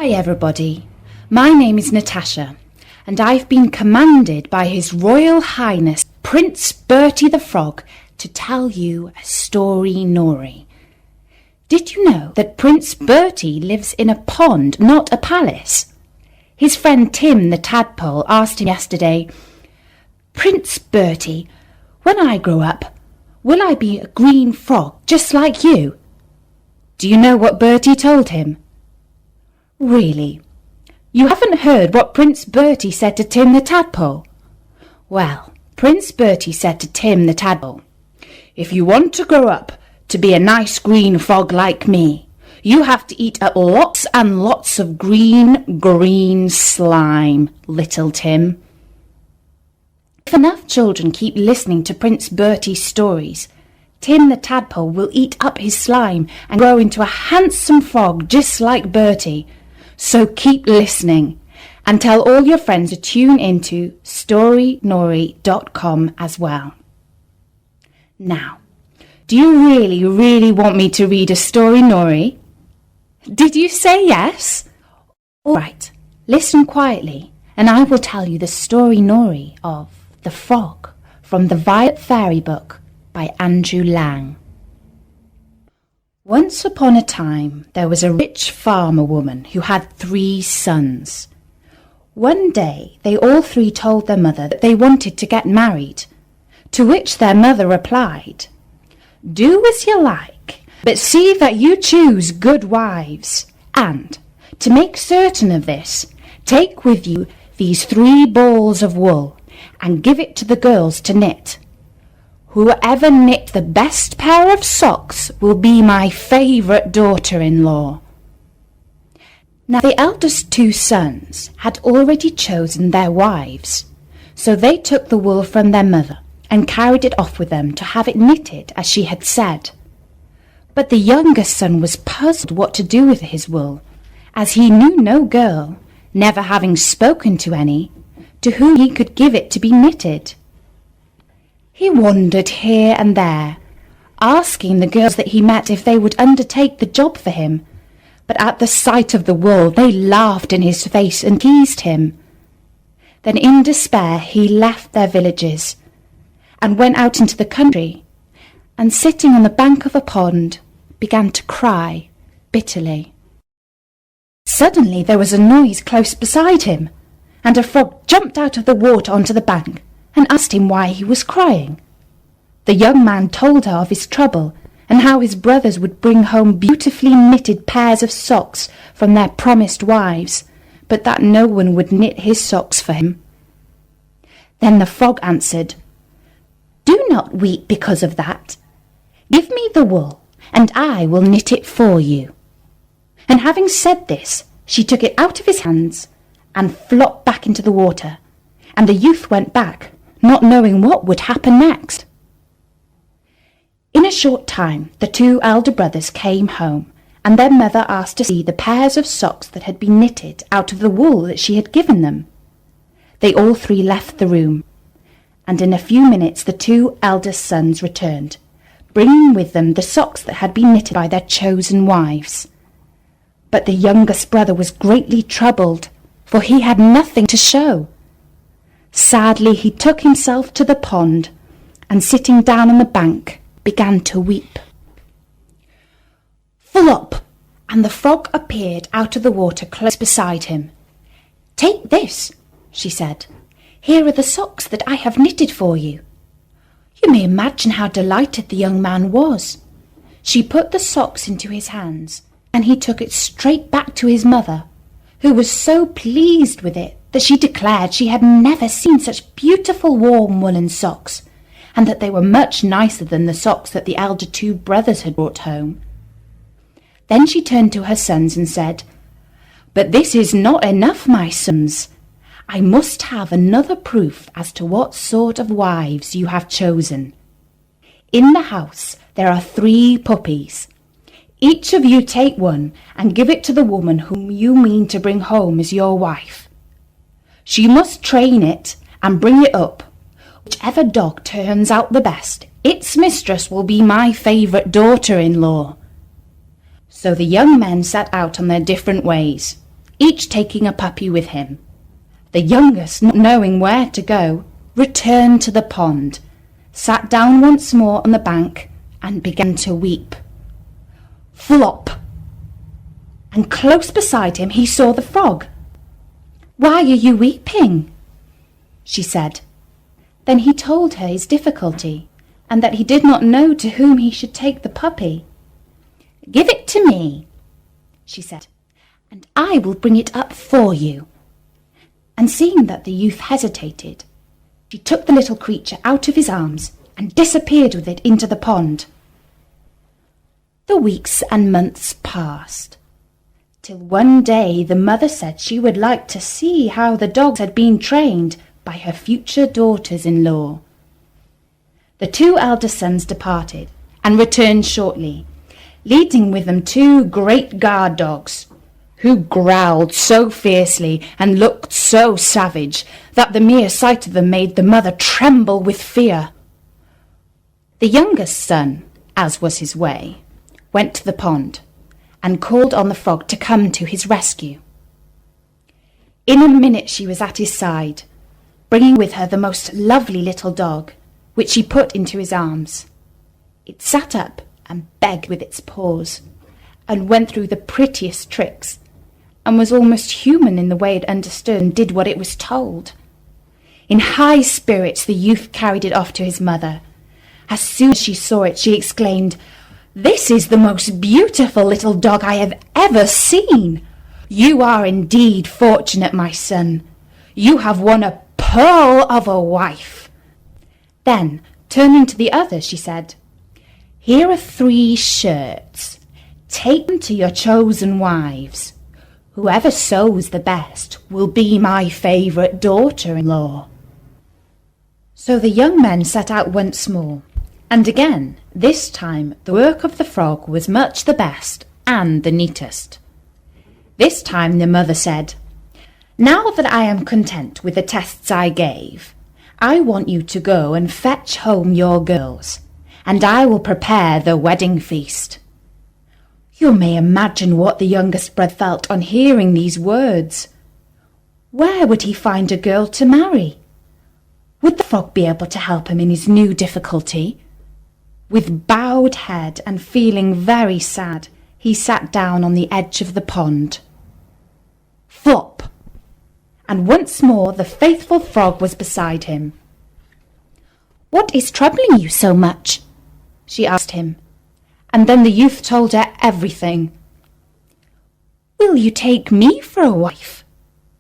Hi everybody, my name is Natasha and I've been commanded by His Royal Highness Prince Bertie the Frog to tell you a story Nori. Did you know that Prince Bertie lives in a pond, not a palace? His friend Tim the Tadpole asked him yesterday, "Prince Bertie, when I grow up, will I be a green frog just like you?" Do you know what Bertie told him? Really? You haven't heard what Prince Bertie said to Tim the Tadpole? Well, Prince Bertie said to Tim the Tadpole, "If you want to grow up to be a nice green frog like me, you have to eat up lots and lots of green slime, little Tim." If enough children keep listening to Prince Bertie's stories, Tim the Tadpole will eat up his slime and grow into a handsome frog just like Bertie. So keep listening and tell all your friends to tune into storynori.com as well. Now, do you really want me to read a story, Nori? Did you say yes? All right, listen quietly and I will tell you the story Nori of The Frog from the Violet Fairy book by Andrew Lang. Once upon a time, there was a rich farmer woman who had 3 sons. One day, they all 3 told their mother that they wanted to get married, to which their mother replied, "Do as you like, but see that you choose good wives, and, to make certain of this, take with you these 3 balls of wool, and give it to the girls to knit. Whoever knit the best pair of socks will be my favourite daughter-in-law." Now the eldest 2 sons had already chosen their wives, so they took the wool from their mother and carried it off with them to have it knitted as she had said. But the youngest son was puzzled what to do with his wool, as he knew no girl, never having spoken to any, to whom he could give it to be knitted. He wandered here and there, asking the girls that he met if they would undertake the job for him, but at the sight of the wool they laughed in his face and teased him. Then in despair he left their villages and went out into the country, and sitting on the bank of a pond began to cry bitterly. Suddenly there was a noise close beside him, and a frog jumped out of the water onto the bank and asked him why he was crying. The young man told her of his trouble and how his brothers would bring home beautifully knitted pairs of socks from their promised wives, but that no one would knit his socks for him. Then the frog answered, "Do not weep because of that. Give me the wool, and I will knit it for you." And having said this, she took it out of his hands and flopped back into the water, and the youth went back, not knowing what would happen next. In a short time, the 2 elder brothers came home, and their mother asked to see the pairs of socks that had been knitted out of the wool that she had given them. They all 3 left the room, and in a few minutes the 2 eldest sons returned, bringing with them the socks that had been knitted by their chosen wives. But the youngest brother was greatly troubled, for he had nothing to show. Sadly he took himself to the pond, and sitting down on the bank, began to weep. Flop! And the frog appeared out of the water close beside him. "Take this," she said. "Here are the socks that I have knitted for you." You may imagine how delighted the young man was. She put the socks into his hands, and he took it straight back to his mother, who was so pleased with it that she declared she had never seen such beautiful warm woolen socks, and that they were much nicer than the socks that the elder 2 brothers had brought home. Then she turned to her sons and said, "But this is not enough, my sons. I must have another proof as to what sort of wives you have chosen. In the house there are 3 puppies. Each of you take one and give it to the woman whom you mean to bring home as your wife. She must train it and bring it up. Whichever dog turns out the best, its mistress will be my favourite daughter-in-law." So the young men set out on their different ways, each taking a puppy with him. The youngest, not knowing where to go, returned to the pond, sat down once more on the bank, and began to weep. Flop! And close beside him he saw the frog. "Why are you weeping?" she said. Then he told her his difficulty, and that he did not know to whom he should take the puppy. "Give it to me," she said, "and I will bring it up for you." And seeing that the youth hesitated, she took the little creature out of his arms and disappeared with it into the pond. The weeks and months passed, till one day the mother said she would like to see how the dogs had been trained by her future daughters-in-law. The 2 elder sons departed and returned shortly, leading with them 2 great guard dogs, who growled so fiercely and looked so savage that the mere sight of them made the mother tremble with fear. The youngest son, as was his way, went to the pond and called on the frog to come to his rescue. In a minute she was at his side, bringing with her the most lovely little dog, which she put into his arms. It sat up and begged with its paws, and went through the prettiest tricks, and was almost human in the way it understood and did what it was told. In high spirits the youth carried it off to his mother. As soon as she saw it, she exclaimed, "This is the most beautiful little dog I have ever seen. You are indeed fortunate, my son. You have won a pearl of a wife." Then, turning to the others, she said, "Here are 3 shirts. Take them to your chosen wives. Whoever sews the best will be my favourite daughter-in-law." So the young men set out once more, and again, this time, the work of the frog was much the best and the neatest. This time the mother said, "Now that I am content with the tests I gave, I want you to go and fetch home your girls, and I will prepare the wedding feast." You may imagine what the youngest brother felt on hearing these words. Where would he find a girl to marry? Would the frog be able to help him in his new difficulty? With bowed head and feeling very sad, he sat down on the edge of the pond. Flop! And once more the faithful frog was beside him. "What is troubling you so much?" she asked him, and then the youth told her everything. "Will you take me for a wife?"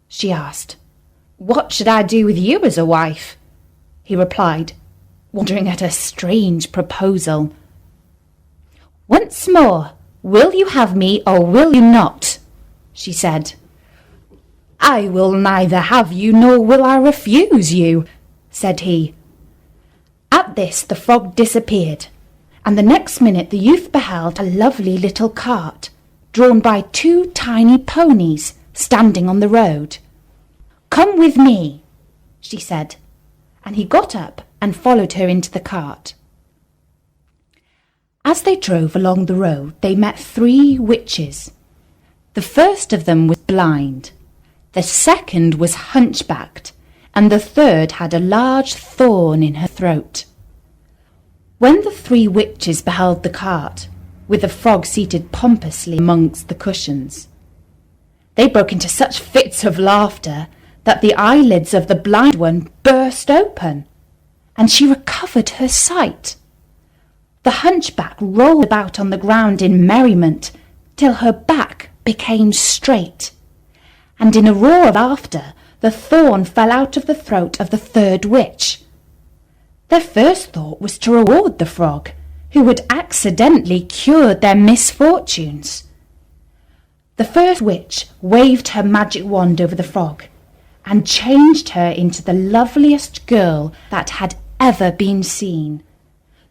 she asked. "What should I do with you as a wife?" he replied, wondering at her strange proposal. "Once more, will you have me or will you not?" she said. "I will neither have you nor will I refuse you," said he. At this the frog disappeared, and the next minute the youth beheld a lovely little cart, drawn by 2 tiny ponies, standing on the road. "Come with me," she said, and he got up and followed her into the cart. As they drove along the road, they met 3 witches. The first of them was blind, the second was hunchbacked, and the third had a large thorn in her throat. When the 3 witches beheld the cart, with the frog seated pompously amongst the cushions, they broke into such fits of laughter that the eyelids of the blind one burst open, and she recovered her sight. The hunchback rolled about on the ground in merriment till her back became straight, and in a roar of laughter the thorn fell out of the throat of the third witch. Their first thought was to reward the frog, who had accidentally cured their misfortunes. The first witch waved her magic wand over the frog, and changed her into the loveliest girl that had ever been seen.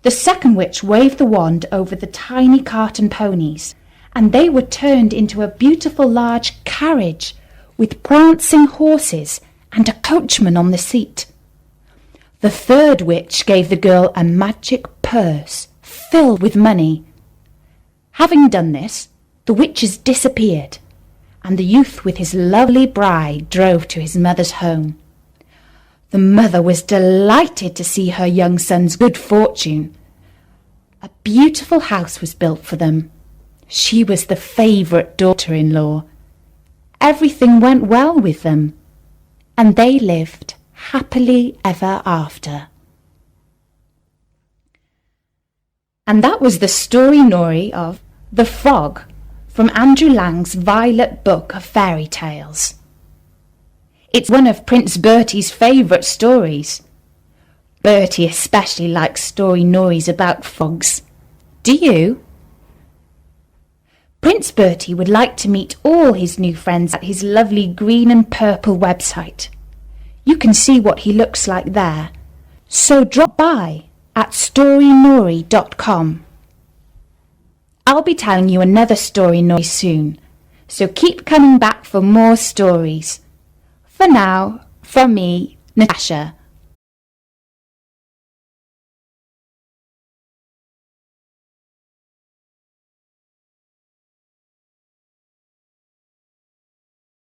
The second witch waved the wand over the tiny cart and ponies, and they were turned into a beautiful large carriage with prancing horses and a coachman on the seat. The third witch gave the girl a magic purse filled with money. Having done this, the witches disappeared, and the youth with his lovely bride drove to his mother's home. The mother was delighted to see her young son's good fortune. A beautiful house was built for them. She was the favourite daughter-in-law. Everything went well with them, and they lived happily ever after. And that was the story of The Frog from Andrew Lang's Violet Book of Fairy Tales. It's one of Prince Bertie's favourite stories. Bertie especially likes stories about frogs. Do you? Prince Bertie would like to meet all his new friends at his lovely green and purple website. You can see what he looks like there, so drop by at storynori.com. I'll be telling you another story soon, so keep coming back for more stories. For now, from me, Natasha.